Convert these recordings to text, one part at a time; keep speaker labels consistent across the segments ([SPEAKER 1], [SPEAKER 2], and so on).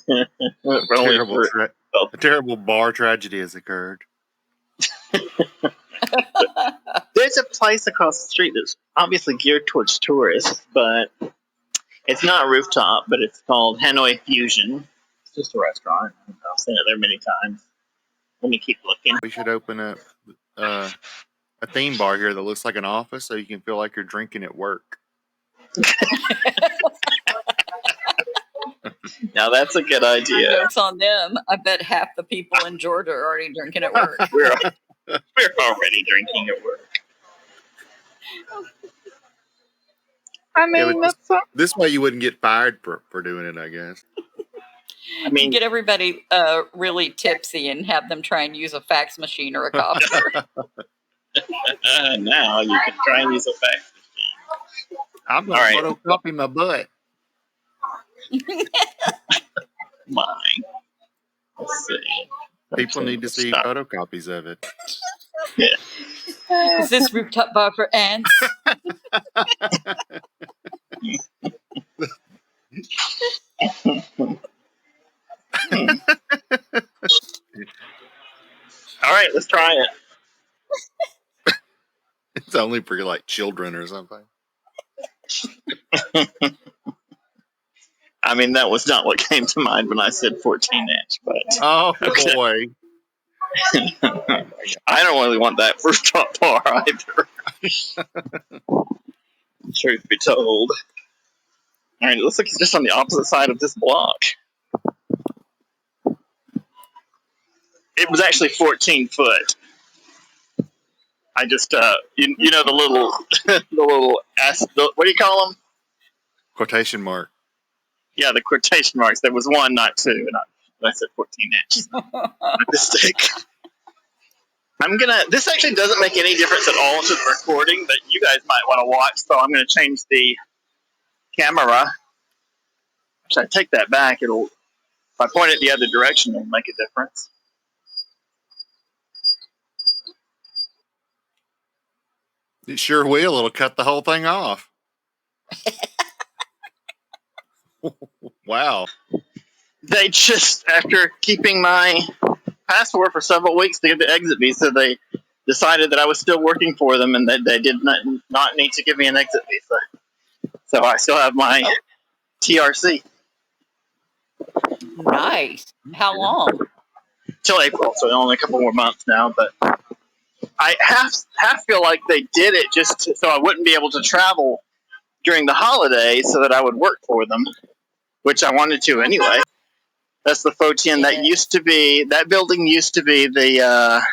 [SPEAKER 1] A terrible bar tragedy has occurred.
[SPEAKER 2] There's a place across the street that's obviously geared towards tourists, but it's not a rooftop, but it's called Hanoi Fusion. It's just a restaurant. I've seen it there many times. Let me keep looking.
[SPEAKER 1] We should open up a theme bar here that looks like an office so you can feel like you're drinking at work.
[SPEAKER 2] Now that's a good idea.
[SPEAKER 3] Joke's on them. I bet half the people in Georgia are already drinking at work.
[SPEAKER 2] We're already drinking at work. I mean,
[SPEAKER 1] this way you wouldn't get fired for doing it, I guess.
[SPEAKER 2] I mean,
[SPEAKER 3] get everybody really tipsy and have them try and use a fax machine or a copier.
[SPEAKER 2] Now you can try and use a fax machine.
[SPEAKER 1] I'm going to photocopy my butt.
[SPEAKER 2] Mine. Let's see.
[SPEAKER 1] People need to see photocopies of it.
[SPEAKER 3] Is this rooftop bar for ants?
[SPEAKER 2] All right, let's try it.
[SPEAKER 1] It's only for like children or something.
[SPEAKER 2] I mean, that was not what came to mind when I said 14-inch, but
[SPEAKER 1] oh boy.
[SPEAKER 2] I don't really want that rooftop bar either. Truth be told. All right, it looks like it's just on the opposite side of this block. It was actually 14 foot. I just, you know, the little, what do you call them?
[SPEAKER 1] Quotation mark.
[SPEAKER 2] Yeah, the quotation marks. There was one, not two, and I said 14 inches. My mistake. This actually doesn't make any difference at all to the recording, but you guys might want to watch, so I'm going to change the camera. Actually, I take that back. If I point it the other direction, it'll make a difference.
[SPEAKER 1] It sure will. It'll cut the whole thing off. Wow.
[SPEAKER 2] They just, after keeping my passport for several weeks to get the exit visa, they decided that I was still working for them and that they did not need to give me an exit visa. So I still have my TRC.
[SPEAKER 3] Nice. How long?
[SPEAKER 2] Till April, so only a couple more months now. But I half feel like they did it just so I wouldn't be able to travel during the holidays so that I would work for them, which I wanted to anyway. That's the Fotien. That building used to be the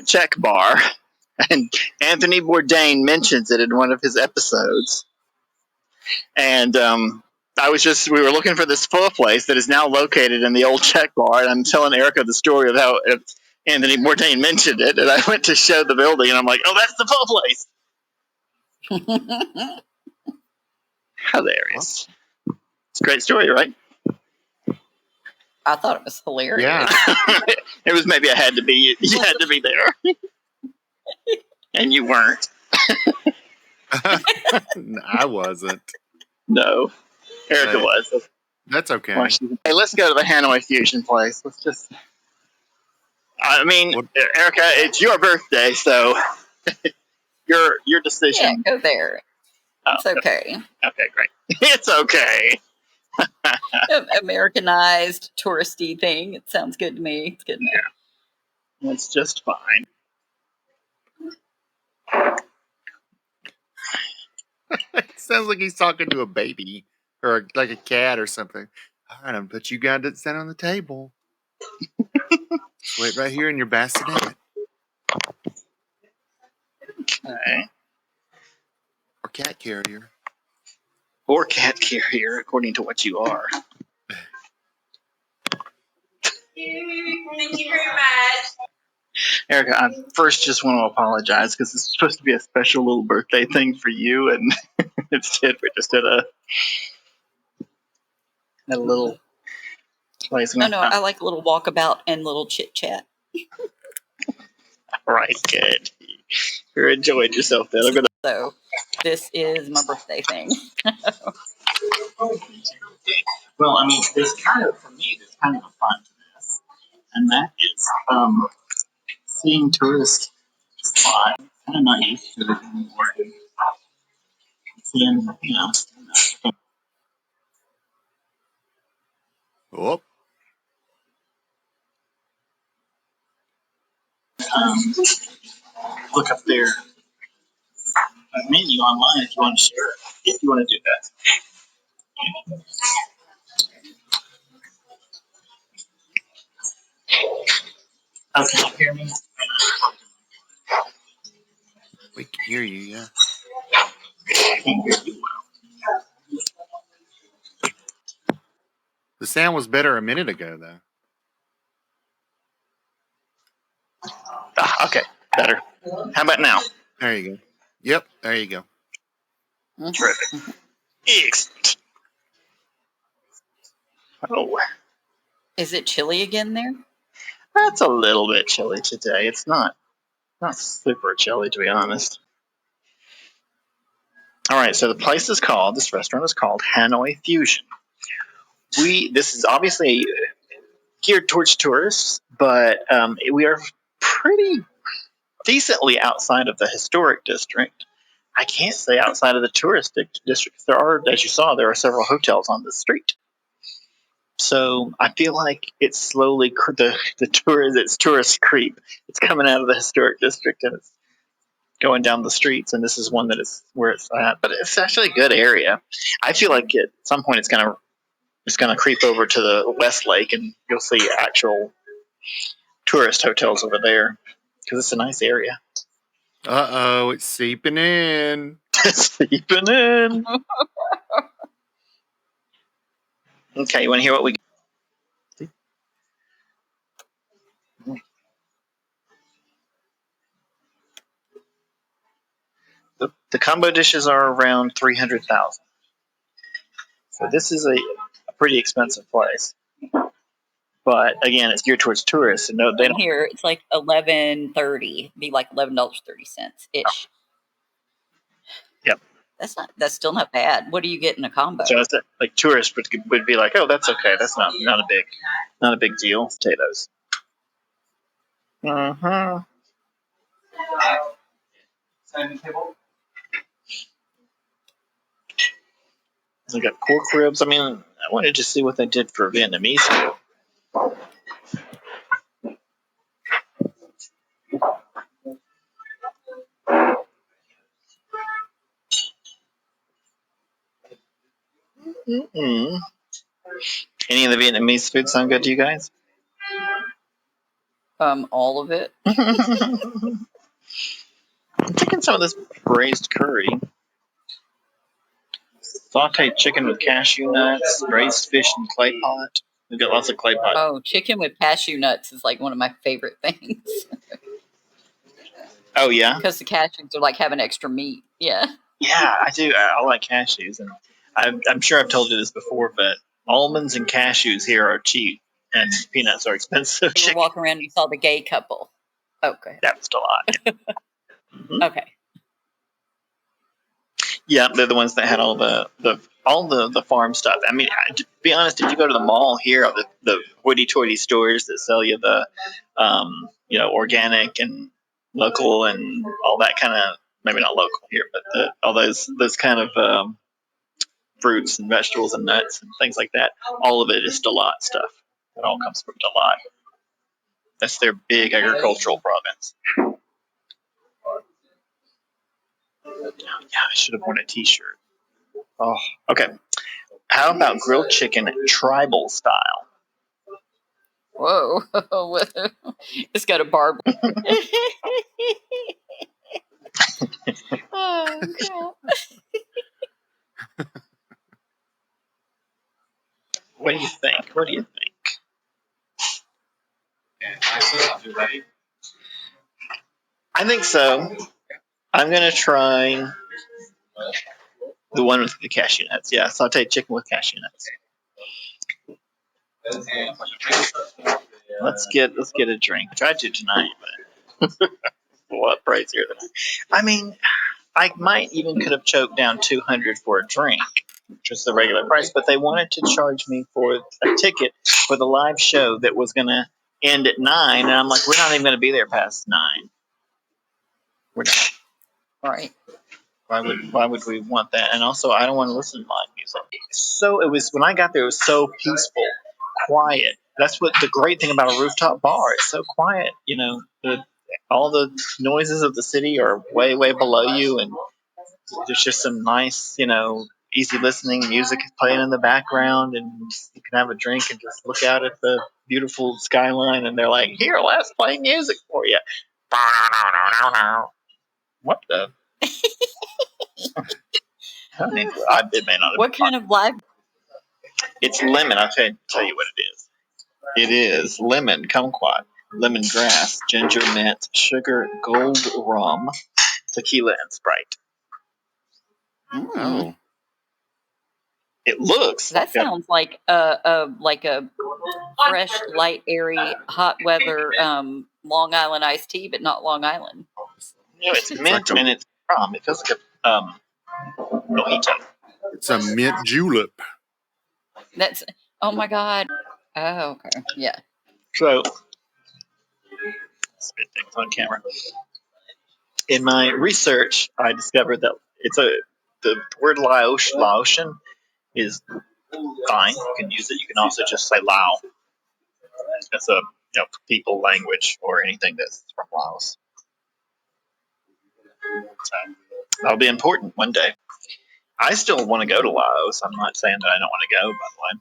[SPEAKER 2] Czech bar. And Anthony Bourdain mentions it in one of his episodes. And we were looking for this pho place that is now located in the old Czech bar. And I'm telling Erica the story of how Anthony Bourdain mentioned it. And I went to show the building and I'm like, oh, that's the pho place. Hilarious. It's a great story, right?
[SPEAKER 3] I thought it was hilarious.
[SPEAKER 1] Yeah.
[SPEAKER 2] It was maybe you had to be there. And you weren't.
[SPEAKER 1] I wasn't.
[SPEAKER 2] No. Erica was.
[SPEAKER 1] That's okay.
[SPEAKER 2] Hey, let's go to the Hanoi Fusion place. Erica, it's your birthday, so your decision.
[SPEAKER 3] Yeah, go there. It's okay.
[SPEAKER 2] Okay, great. It's okay.
[SPEAKER 3] Americanized, touristy thing. It sounds good to me. It's good enough.
[SPEAKER 2] Yeah. It's just fine.
[SPEAKER 1] It sounds like he's talking to a baby or like a cat or something. All right, I'm going to put you guys to sit on the table. Wait right here in your bassinet.
[SPEAKER 2] Okay.
[SPEAKER 1] Or cat carrier.
[SPEAKER 2] Or cat carrier, according to what you are.
[SPEAKER 4] Thank you very much.
[SPEAKER 2] Erica, I first just want to apologize because this is supposed to be a special little birthday thing for you, and instead we just did a little place.
[SPEAKER 3] No, I like a little walkabout and little chit chat.
[SPEAKER 2] All right, good. You enjoyed yourself then.
[SPEAKER 3] So this is my birthday thing.
[SPEAKER 2] Well, I mean, there's kind of, for me, there's kind of a fun to this, and that is seeing tourists fly. Kind of not used to it anymore. Seeing,
[SPEAKER 1] Oh,
[SPEAKER 2] um, look up their menu online if you want to share it, if you want to do that. Okay, can you hear me?
[SPEAKER 1] we can hear you, yeah.
[SPEAKER 2] I can't hear you
[SPEAKER 1] The sound was better a minute ago, though.
[SPEAKER 2] well. Okay, better. How about now?
[SPEAKER 1] There you go. Yep, there you go.
[SPEAKER 2] Terrific. Excellent. Oh,
[SPEAKER 3] Is it chilly again there?
[SPEAKER 2] that's a little bit chilly today. It's not super chilly, to be honest. All right, so this restaurant is called Hanoi Fusion. This is obviously geared towards tourists, but we are pretty decently outside of the historic district. I can't say outside of the touristic district. There are, as you saw, there are several hotels on the street. So I feel like it's slowly it's tourist creep. It's coming out of the historic district and it's going down the streets. And this is one that is where it's at. But it's actually a good area. I feel like at some point it's gonna creep over to the West Lake and you'll see actual tourist hotels over there because it's a nice area.
[SPEAKER 1] Uh-oh, it's seeping in.
[SPEAKER 2] Sleeping in. Okay, you want to hear what we? The combo dishes are around 300,000. So this is a pretty expensive place. But again, it's geared towards tourists, and no, they don't.
[SPEAKER 3] Here it's like $11.30. Be like $11.30 ish.
[SPEAKER 2] Yep.
[SPEAKER 3] That's still not bad. What do you get in a combo?
[SPEAKER 2] So it's like tourists would be like, oh, that's okay. That's not a big deal. Potatoes. Mm-hmm. They got pork ribs. I mean, I wanted to see what they did for Vietnamese food. Mm-mm. Any of the Vietnamese food sound good to you guys?
[SPEAKER 3] All of it.
[SPEAKER 2] I'm taking some of this braised curry. Sauteed chicken with cashew nuts, braised fish in clay pot. We've got lots of clay pot.
[SPEAKER 3] Oh, chicken with cashew nuts is like one of my favorite things.
[SPEAKER 2] Oh yeah,
[SPEAKER 3] because the cashews are like having extra meat. Yeah.
[SPEAKER 2] Yeah, I do. I like cashews, and I'm sure I've told you this before, but almonds and cashews here are cheap, and peanuts are expensive.
[SPEAKER 3] You were walking around and you saw the gay couple. Okay.
[SPEAKER 2] That was a lot. Yeah. Mm-hmm.
[SPEAKER 3] Okay.
[SPEAKER 2] Yeah, they're the ones that had all the farm stuff. I mean, to be honest, if you go to the mall here, the hoity-toity stores that sell you the, organic and local and all that kind of, maybe not local here, but all those kind of fruits and vegetables and nuts and things like that. All of it is Dalat stuff. It all comes from Dalat. That's their big agricultural province. Yeah, I should have worn a T-shirt. Oh, okay. How about grilled chicken tribal style?
[SPEAKER 3] Whoa. It's got a barb. Oh, crap.
[SPEAKER 2] What do you think? I think so. I'm going to try the one with the cashew nuts. Yeah, sauteed chicken with cashew nuts. Let's get a drink. I tried to tonight, but what price here tonight? I mean, I might even could have choked down $200 for a drink, which was the regular price, but they wanted to charge me for a ticket for the live show that was going to end at 9, and I'm like, we're not even going to be there past 9. We're not.
[SPEAKER 3] Right.
[SPEAKER 2] Why would we want that? And also, I don't want to listen to live music. So it was when I got there, it was so peaceful, quiet. That's what the great thing about a rooftop bar. It's so quiet. All the noises of the city are way, way below you, and there's just some nice, easy listening music playing in the background, and you can have a drink and just look out at the beautiful skyline. And they're like, "Here, let's play music for you." What the? It may not have
[SPEAKER 3] What
[SPEAKER 2] been
[SPEAKER 3] kind of live?
[SPEAKER 2] It's lemon. I'll tell you what it is. It is lemon, kumquat, lemongrass, ginger, mint, sugar, gold rum, tequila, and Sprite.
[SPEAKER 1] Oh,
[SPEAKER 2] It looks
[SPEAKER 3] That sounds like a fresh, light, airy, hot weather Long Island iced tea, but not Long Island.
[SPEAKER 2] it's mint and it's rum. It feels like a mojito.
[SPEAKER 1] it's a mint julep.
[SPEAKER 3] That's oh my god. Oh, okay. Yeah.
[SPEAKER 2] So, spit things on camera. In my research, I discovered that the word Laotian is fine. You can use it. You can also just say Lao. It's a people language or anything that's from Laos. So that'll be important one day. I still want to go to Laos. I'm not saying that I don't want to go, by the way,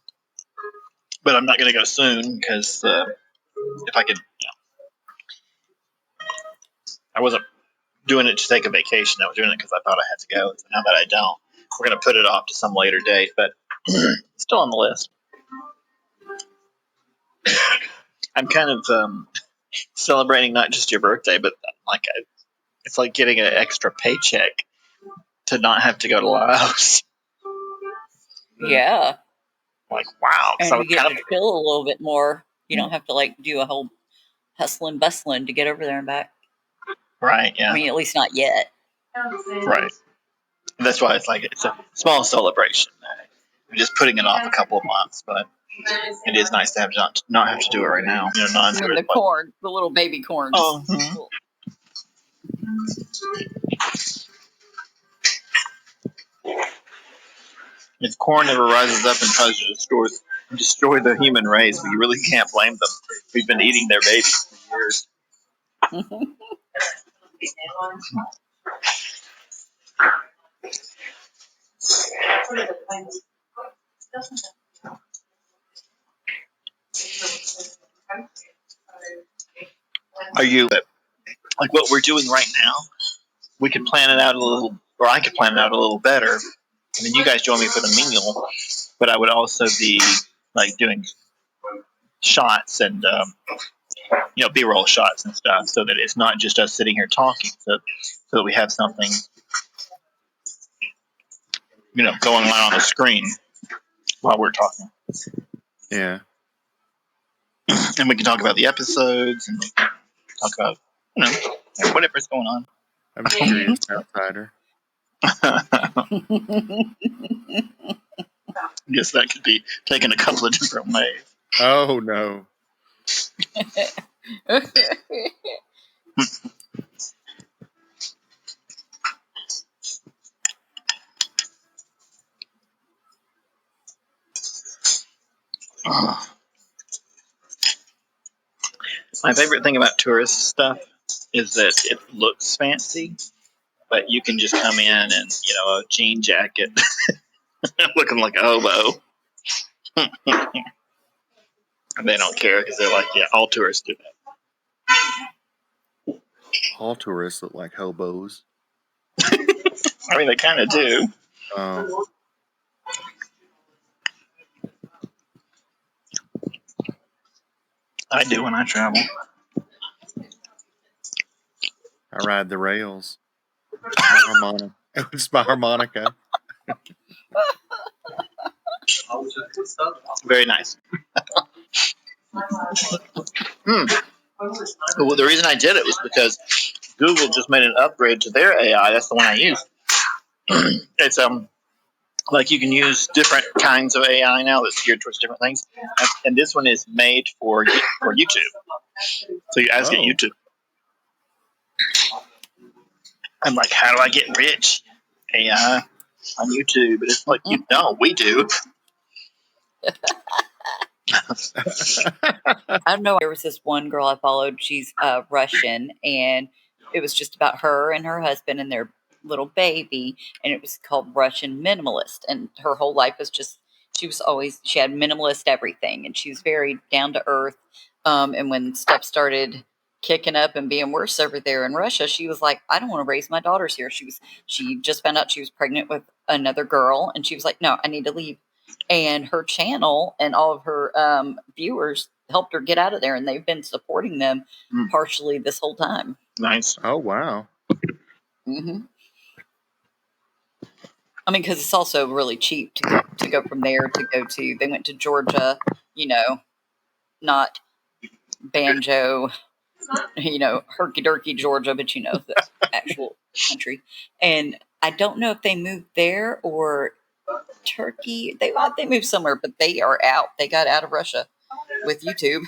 [SPEAKER 2] but I'm not going to go soon because if I could, I wasn't doing it to take a vacation. I was doing it because I thought I had to go. So now that I don't, we're going to put it off to some later date, but still on the list. I'm kind of celebrating not just your birthday, but it's like getting an extra paycheck to not have to go to Laos.
[SPEAKER 3] Yeah.
[SPEAKER 2] Like, wow.
[SPEAKER 3] And you get to chill a little bit more. You don't have to do a whole hustling bustling to get over there and back.
[SPEAKER 2] Right, yeah.
[SPEAKER 3] I mean, at least not yet.
[SPEAKER 2] Right. And that's why it's a small celebration. I'm just putting it off a couple of months, but it is nice to have not have to do it right now.
[SPEAKER 3] I mean, the corn, the little baby corns.
[SPEAKER 2] Oh. If corn ever rises up and tries to destroy the human race, we really can't blame them. We've been eating their babies for years. Are you like what we're doing right now? We could plan it out a little, or I could plan it out a little better. I mean, you guys join me for the meal, but I would also be doing shots and B-roll shots and stuff, so that it's not just us sitting here talking, so that we have something going on the screen while we're talking.
[SPEAKER 1] Yeah.
[SPEAKER 2] And we can talk about the episodes and talk about whatever's going on.
[SPEAKER 1] I'm curious outsider.
[SPEAKER 2] Guess that could be taken a couple of different ways.
[SPEAKER 1] Oh no.
[SPEAKER 2] My favorite thing about tourist stuff is that it looks fancy, but you can just come in and a jean jacket, looking like a hobo. And they don't care because they're like, yeah, all tourists do that.
[SPEAKER 1] All tourists look like hobos.
[SPEAKER 2] I mean, they kind of do. I do when I travel.
[SPEAKER 1] I ride the rails. It's my harmonica.
[SPEAKER 2] Very nice. Well, the reason I did it was because Google just made an upgrade to their AI. That's the one I use. It's Like you can use different kinds of AI now that's geared towards different things, and this one is made for YouTube. So you ask it
[SPEAKER 1] Oh.
[SPEAKER 2] YouTube. I'm like, how do I get rich? AI on YouTube, but it's like you don't. We do.
[SPEAKER 3] I don't know. There was this one girl I followed. She's Russian, and it was just about her and her husband and their little baby, and it was called Russian Minimalist. And her whole life was just she had minimalist everything, and she was very down to earth. And when stuff started kicking up and being worse over there in Russia, she was like, I don't want to raise my daughters here. She just found out she was pregnant with another girl, and she was like, no, I need to leave. And her channel and all of her viewers helped her get out of there, and they've been supporting them partially this whole time.
[SPEAKER 2] Nice.
[SPEAKER 1] Oh, wow.
[SPEAKER 3] Mm-hmm. I mean, because it's also really cheap to go from there to go to. They went to Georgia, not Banjo, herky-durky Georgia, but the actual country. And I don't know if they moved there or Turkey. They moved somewhere, but they are out. They got out of Russia with YouTube.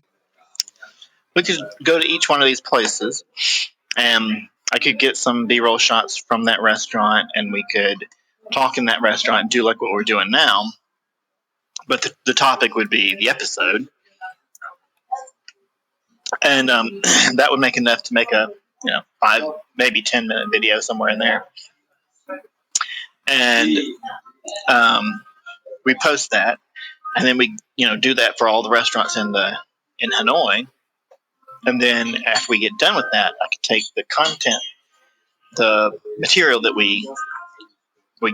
[SPEAKER 2] We could go to each one of these places, and I could get some B-roll shots from that restaurant, and we could talk in that restaurant and do like what we're doing now. But the topic would be the episode, and that would make enough to make a 5 maybe 10-minute video somewhere in there, and we post that, and then we do that for all the restaurants in Hanoi, and then after we get done with that, I could take the content, the material that we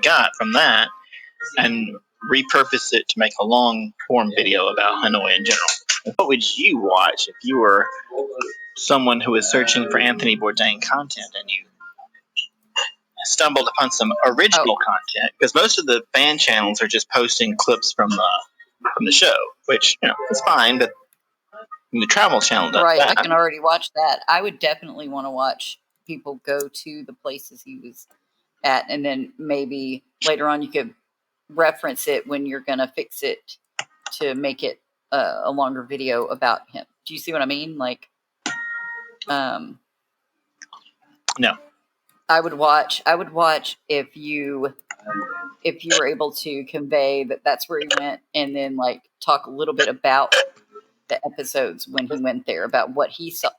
[SPEAKER 2] got from that, and repurpose it to make a long form video about Hanoi in general. What would you watch if you were someone who is searching for Anthony Bourdain content and you stumbled upon some original content? Because most of the fan channels are just posting clips from the show, which is fine, but the travel channel does
[SPEAKER 3] right,
[SPEAKER 2] that.
[SPEAKER 3] I can already watch that. I would definitely want to watch people go to the places he was at, and then maybe later on you could reference it when you're going to fix it to make it a longer video about him. Do you see what I mean? Like,
[SPEAKER 2] No.
[SPEAKER 3] I would watch if you were able to convey that that's where he went, and then like talk a little bit about the episodes when he went there, about what he saw,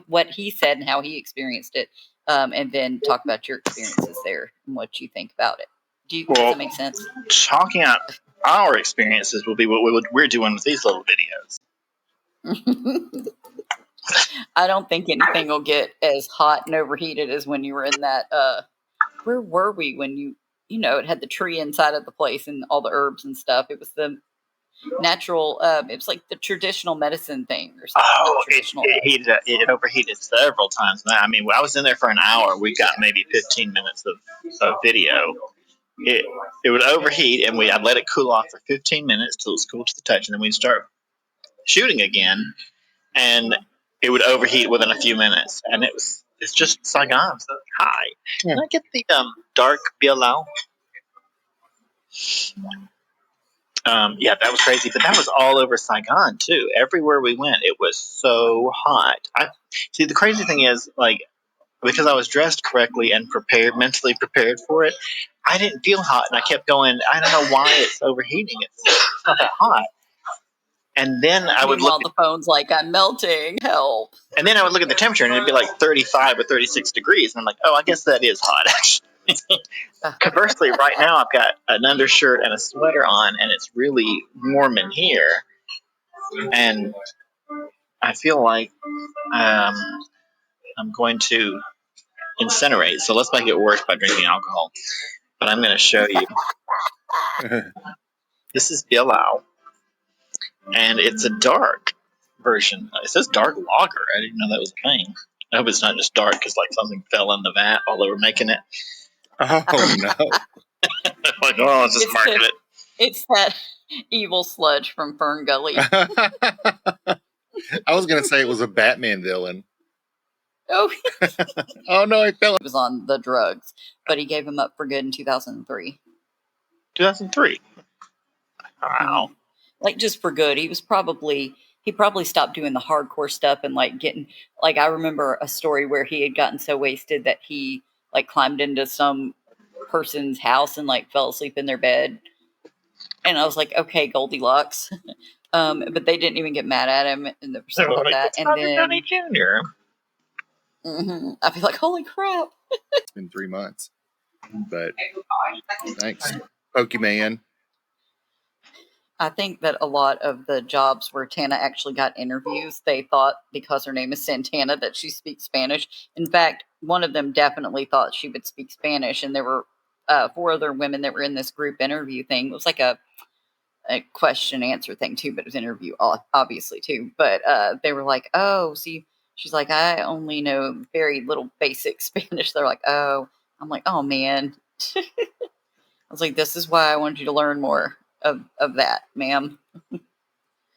[SPEAKER 3] what he said, and how he experienced it, and then talk about your experiences there and what you think about it. Does that make sense?
[SPEAKER 2] Talking out our experiences will be what we're doing with these little videos.
[SPEAKER 3] I don't think anything will get as hot and overheated as when you were in that. Where were we when it had the tree inside of the place and all the herbs and stuff? It was the natural. It was like the traditional medicine thing or something.
[SPEAKER 2] Oh, it overheated several times. I mean, I was in there for an hour. We got maybe 15 minutes of video. It would overheat, and I'd let it cool off for 15 minutes till it was cool to the touch, and then we'd start shooting again, and it would overheat within a few minutes, and it's just Saigon. So, hi, can I get the dark Bialau? Yeah, that was crazy, but that was all over Saigon too. Everywhere we went, it was so hot. See, the crazy thing is, like, because I was dressed correctly and mentally prepared for it, I didn't feel hot, and I kept going, I don't know why it's overheating. It's not that hot. And then I would
[SPEAKER 3] look. The phone's like, I'm melting. Help.
[SPEAKER 2] And then I would look at the temperature, and it'd be like 35 or 36 degrees, and I'm like, oh, I guess that is hot, actually. Conversely, right now I've got an undershirt and a sweater on, and it's really warm in here, and I feel like I'm going to incinerate. So let's make it worse by drinking alcohol. But I'm going to show you. This is Bilao, and it's a dark version. It says dark lager. I didn't know that was a thing. I hope it's not just dark because like something fell in the vat while they were making it.
[SPEAKER 1] Oh no!
[SPEAKER 2] Like, oh, let's just market it.
[SPEAKER 3] It's that evil sludge from Fern Gully.
[SPEAKER 1] I was gonna say it was a Batman villain.
[SPEAKER 3] Oh,
[SPEAKER 1] oh no! He
[SPEAKER 3] was on the drugs, but he gave him up for good in 2003.
[SPEAKER 2] 2003. Wow.
[SPEAKER 3] Like just for good. He probably stopped doing the hardcore stuff and like getting like I remember a story where he had gotten so wasted that he like climbed into some person's house and like fell asleep in their bed. And I was like, okay, Goldilocks. But they didn't even get mad at him and they were so about that.
[SPEAKER 2] It's
[SPEAKER 3] And
[SPEAKER 2] Robert
[SPEAKER 3] then
[SPEAKER 2] Downey Jr.
[SPEAKER 3] I feel like, holy crap.
[SPEAKER 1] It's been 3 months. But thanks, Pokemon.
[SPEAKER 3] I think that a lot of the jobs where Tana actually got interviews, they thought because her name is Santana that she speaks Spanish. In fact, one of them definitely thought she would speak Spanish, and there were 4 other women that were in this group interview thing. It was like a question answer thing too, but it was interview obviously too. But they were like, "Oh, see," she's like, "I only know very little basic Spanish." They're like, "Oh," I'm like, "Oh man." I was like, "This is why I wanted you to learn more of that, ma'am."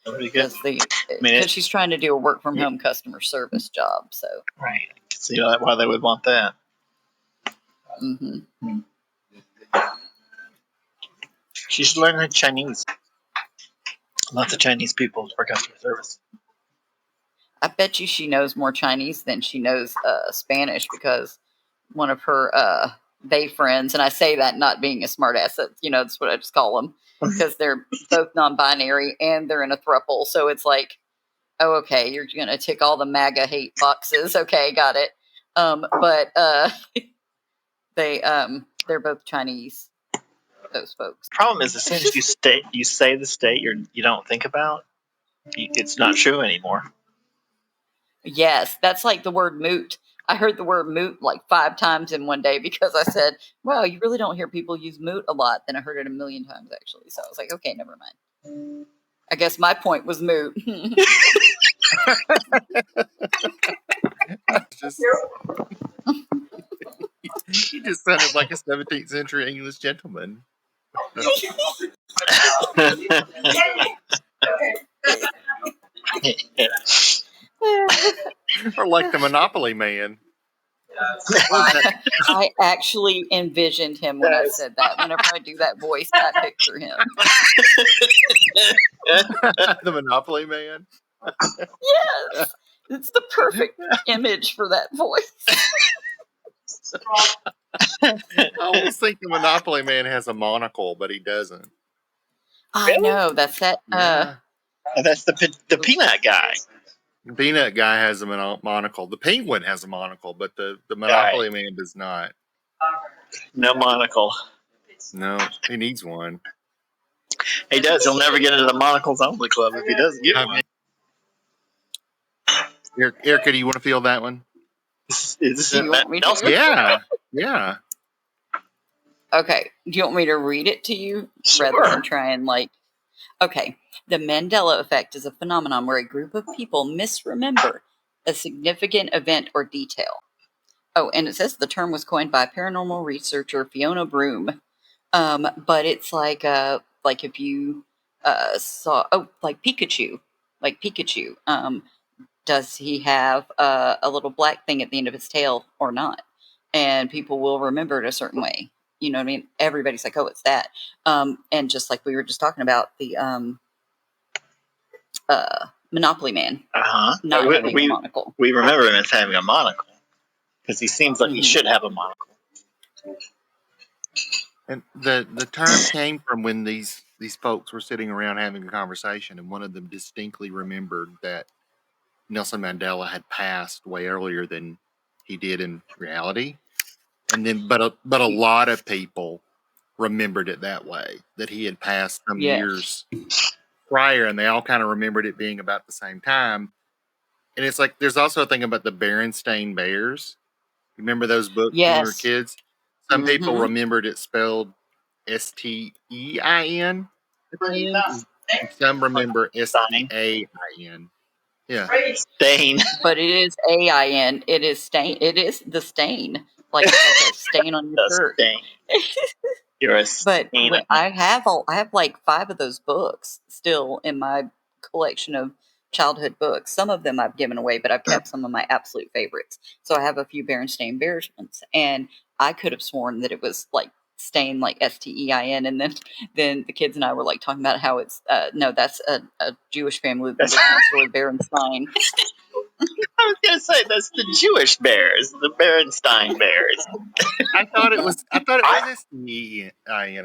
[SPEAKER 3] Because she's trying to do a work from home customer service job. So
[SPEAKER 2] right, I can see why they would want that.
[SPEAKER 3] Mm-hmm.
[SPEAKER 2] She should learn Chinese. Lots of Chinese people for customer service.
[SPEAKER 3] I bet you she knows more Chinese than she knows Spanish because one of her they friends, and I say that not being a smartass, that's what I just call them because they're both non-binary and they're in a throuple. So it's like, oh, okay, you're gonna tick all the MAGA hate boxes. Okay, got it. But they're both Chinese. Those folks.
[SPEAKER 2] Problem is, as soon as you say the state you don't think about, it's not true anymore.
[SPEAKER 3] Yes, that's like the word moot. I heard the word moot like 5 times in one day because I said, wow, you really don't hear people use moot a lot. Then I heard it a million times actually. So I was like, okay, never mind. I guess my point was moot.
[SPEAKER 1] He just sounded like a 17th century English gentleman. Or like the Monopoly Man.
[SPEAKER 3] I actually envisioned him when I said that. Whenever I do that voice, I picture him.
[SPEAKER 1] The Monopoly Man?
[SPEAKER 3] Yes. It's the perfect image for that voice.
[SPEAKER 1] I always think the Monopoly Man has a monocle, but he doesn't.
[SPEAKER 3] I know. That's that.
[SPEAKER 1] Yeah.
[SPEAKER 2] That's the peanut guy.
[SPEAKER 1] The peanut guy has a monocle. The penguin has a monocle, but the Monopoly Man does not.
[SPEAKER 2] No monocle.
[SPEAKER 1] No, he needs one.
[SPEAKER 2] He does. He'll never get into the Monocles Only Club if he doesn't get one.
[SPEAKER 1] Erica, do you want to feel that one?
[SPEAKER 3] Do you want me to?
[SPEAKER 1] Yeah.
[SPEAKER 3] Okay. Do you want me to read it to you rather than try and Okay. The Mandela effect is a phenomenon where a group of people misremember a significant event or detail. Oh, and it says the term was coined by paranormal researcher Fiona Broom. But it's like if you saw like Pikachu. Does he have a little black thing at the end of his tail or not? And people will remember it a certain way. You know what I mean? Everybody's like, oh, it's that. And just like we were just talking about the Monopoly Man. Not having a monocle.
[SPEAKER 2] We remember him as having a monocle because he seems like he should have a monocle.
[SPEAKER 1] And the term came from when these folks were sitting around having a conversation, and one of them distinctly remembered that Nelson Mandela had passed way earlier than he did in reality. And then, but a lot of people remembered it that way, that he had passed some years prior, and they all kind of remembered it being about the same time. And it's like there's also a thing about the Berenstain Bears. Remember those books when we were kids? Some people remembered it spelled Stein. Some remember Stain. Yeah.
[SPEAKER 2] Stain.
[SPEAKER 3] But it is AIN. It is stain. It is the stain. Like a stain on your shirt.
[SPEAKER 2] Stain. You're a stain.
[SPEAKER 3] But I have like 5 of those books still in my collection of childhood books. Some of them I've given away, but I've kept some of my absolute favorites. So I have a few Berenstain Bears ones, and I could have sworn that it was like Stein, like Stein, and then the kids and I were like talking about how it's no, that's a Jewish family that lives next door, the Berenstein.
[SPEAKER 2] I was gonna say that's the Jewish bears, the Berenstein bears.
[SPEAKER 1] I thought it was Stein.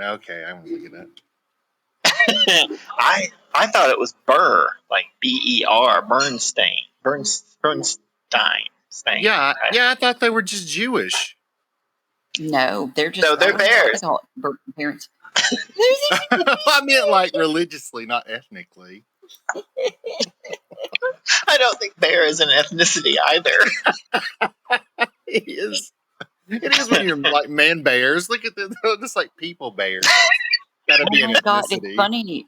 [SPEAKER 1] Okay, I'm looking at.
[SPEAKER 2] I thought it was Burr, like Ber, Bernstein, Bernstein.
[SPEAKER 1] Yeah,
[SPEAKER 2] right?
[SPEAKER 1] yeah, I thought they were just Jewish.
[SPEAKER 3] No, they're just
[SPEAKER 2] No, they're bears.
[SPEAKER 3] They call it parents.
[SPEAKER 1] I meant like religiously, not ethnically.
[SPEAKER 2] I don't think bear is an ethnicity either.
[SPEAKER 1] It is. It is when you're like man bears. Look at them, just like people bears. Got to be an
[SPEAKER 3] God,
[SPEAKER 1] ethnicity.
[SPEAKER 3] it's funny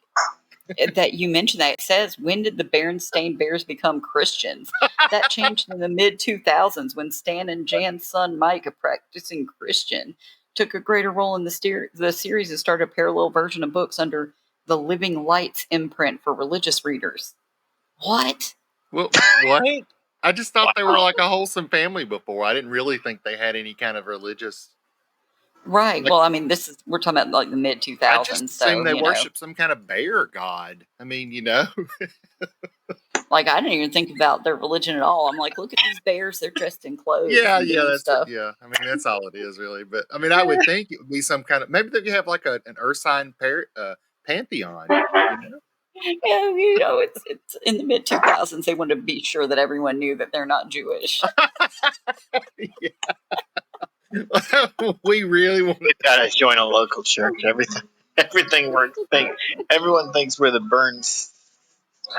[SPEAKER 3] that you mentioned that. It says, when did the Berenstain Bears become Christians? That changed in the mid-2000s when Stan and Jan's son Mike, a practicing Christian, took a greater role in the series and started a parallel version of books under the Living Lights imprint for religious readers. What?
[SPEAKER 1] Well, what? I just thought they were like a wholesome family before. I didn't really think they had any kind of religious.
[SPEAKER 3] Right.
[SPEAKER 1] Like,
[SPEAKER 3] well, I mean, we're talking about like the mid-2000s.
[SPEAKER 1] I just assumed they
[SPEAKER 3] you
[SPEAKER 1] worship some kind of bear god. I mean,
[SPEAKER 3] Like, I didn't even think about their religion at all. I'm like, look at these bears; they're dressed in clothes.
[SPEAKER 1] Yeah,
[SPEAKER 3] and doing
[SPEAKER 1] that's
[SPEAKER 3] stuff.
[SPEAKER 1] yeah. I mean, that's all it is, really. But I mean, I would think it would be some kind of maybe they could have like an earth sign pantheon.
[SPEAKER 3] Yeah, it's in the mid-2000s. They wanted to be sure that everyone knew that they're not Jewish.
[SPEAKER 1] We really want.
[SPEAKER 2] We've got to join a local church. Everyone thinks we're the Burns.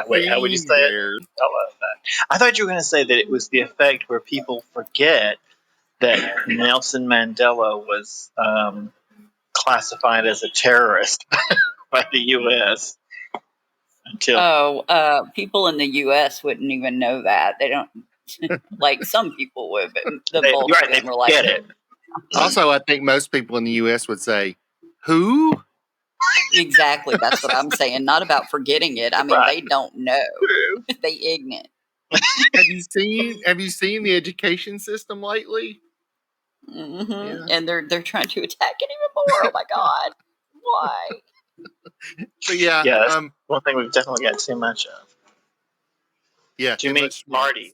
[SPEAKER 2] Wait, how would you say it? I love that. I thought you were going to say that it was the effect where people forget that Nelson Mandela was classified as a terrorist by the U.S. until
[SPEAKER 3] people in the U.S. wouldn't even know that. They don't. Like some people would, but the bulk of them were like,
[SPEAKER 2] get it.
[SPEAKER 1] Also, I think most people in the U.S. would say, "Who?"
[SPEAKER 3] Exactly. That's what I'm saying. Not about forgetting it. I mean, They don't know. They ignorant.
[SPEAKER 1] Have you seen the education system lately?
[SPEAKER 3] Mm-hmm. Yeah. And they're trying to attack it even more. Oh my God! Why?
[SPEAKER 1] But yeah,
[SPEAKER 2] that's one thing we've definitely got too much of.
[SPEAKER 1] Yeah,
[SPEAKER 2] too many parties.